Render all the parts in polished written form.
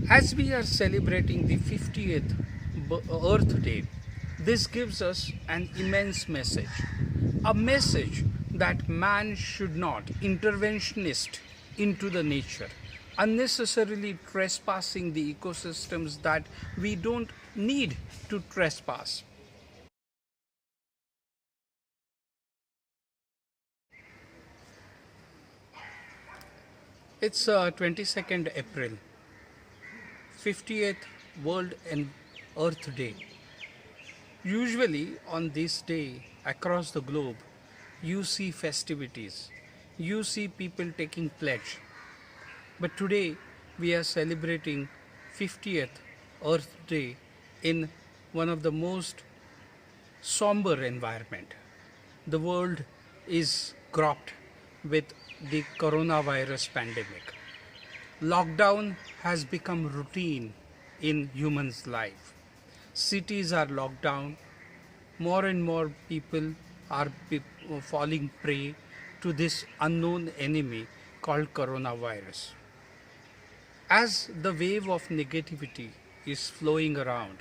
As we are celebrating the 50th Earth Day, this gives us an immense message. A message that man should not interventionist into the nature, unnecessarily trespassing the ecosystems that we don't need to trespass. It's 22nd April, 50th World and Earth Day. Usually, on this day across the globe, you see festivities, you see people taking pledge. But today, we are celebrating 50th Earth Day in one of the most somber environment. The world is gripped with the coronavirus pandemic. Lockdown has become routine in humans' life. Cities are locked down. More and more people are falling prey to this unknown enemy called coronavirus. As the wave of negativity is flowing around,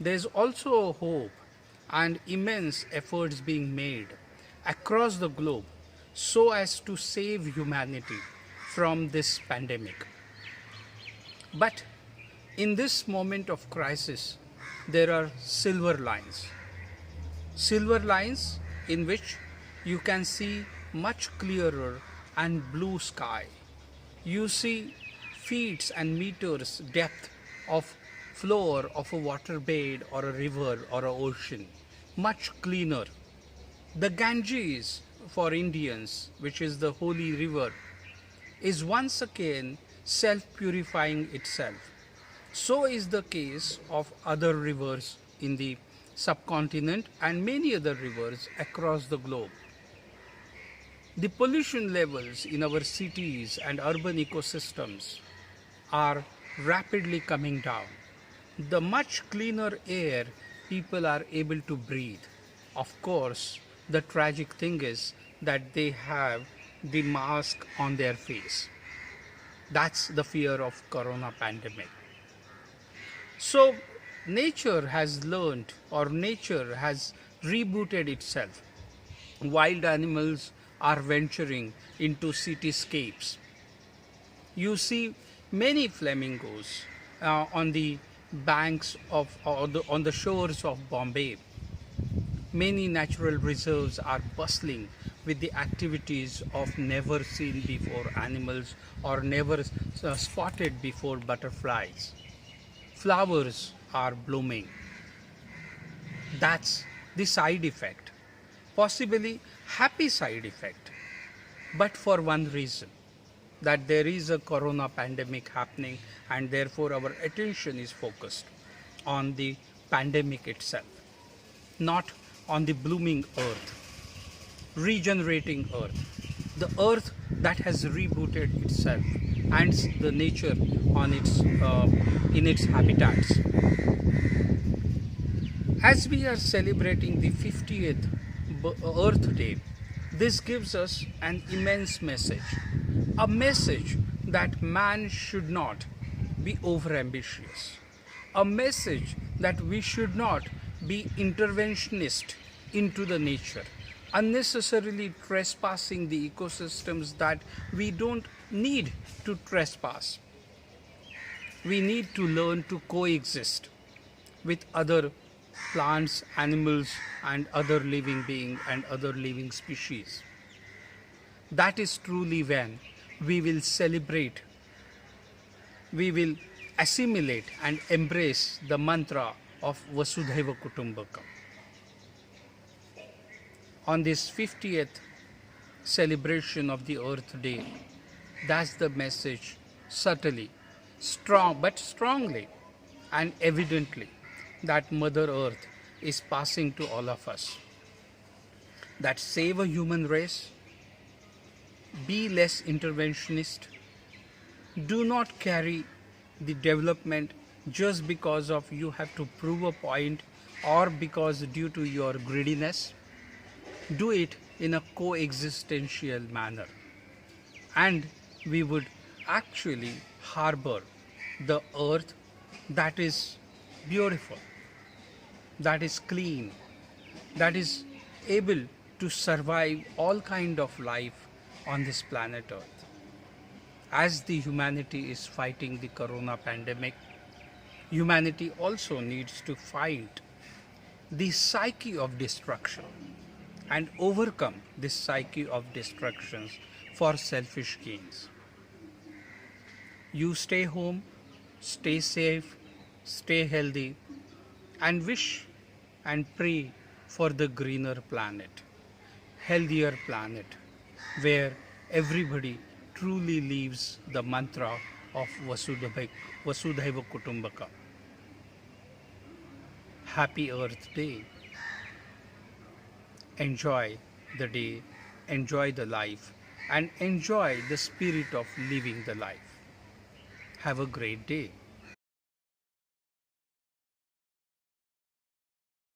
there is also hope and immense efforts being made across the globe so as to save humanity from this pandemic. But in this moment of crisis, there are silver lines in which you can see much clearer and blue sky. You see feet and meters depth of floor of a waterbed or a river or an ocean, much cleaner. The Ganges for Indians, which is the holy river, is once again self-purifying itself. So is the case of other rivers in the subcontinent and many other rivers across the globe. The pollution levels in our cities and urban ecosystems are rapidly coming down. The much cleaner air people are able to breathe. Of course, the tragic thing is that they have the mask on their face. That's the fear of corona pandemic. So nature has learned or nature has rebooted itself. Wild animals are venturing into cityscapes. You see many flamingos on the banks of or on the shores of Bombay. Many natural reserves are bustling with the activities of never seen before animals or never spotted before butterflies. Flowers are blooming. That's the side effect, possibly happy side effect, but for one reason, that there is a corona pandemic happening and therefore our attention is focused on the pandemic itself, not on the blooming earth, regenerating earth, the earth that has rebooted itself and the nature on its in its habitats. As we are celebrating the 50th Earth Day, this gives us an immense message. A message that man should not be overambitious. A message that we should not be interventionist into the nature, unnecessarily trespassing the ecosystems that we don't need to trespass. We need to learn to coexist with other plants, animals, and other living beings and other living species. That is truly when we will celebrate, we will assimilate and embrace the mantra of Vasudhaiva Kutumbakam. On this 50th celebration of the Earth Day, that's the message subtly, strong but strongly and evidently that Mother Earth is passing to all of us. That save a human race, be less interventionist, do not carry the development just because of you have to prove a point or because due to your greediness. Do it in a coexistential manner and we would actually harbor the earth that is beautiful, that is clean, that is able to survive all kind of life on this planet earth. As the humanity is fighting the corona pandemic, humanity also needs to fight the psyche of destruction and overcome this psyche of destructions for selfish gains. You stay home, stay safe, stay healthy, and wish and pray for the greener planet, healthier planet, where everybody truly lives the mantra of Vasudhaiva Kutumbaka. Happy Earth Day. Enjoy the day, enjoy the life, and enjoy the spirit of living the life. Have a great day.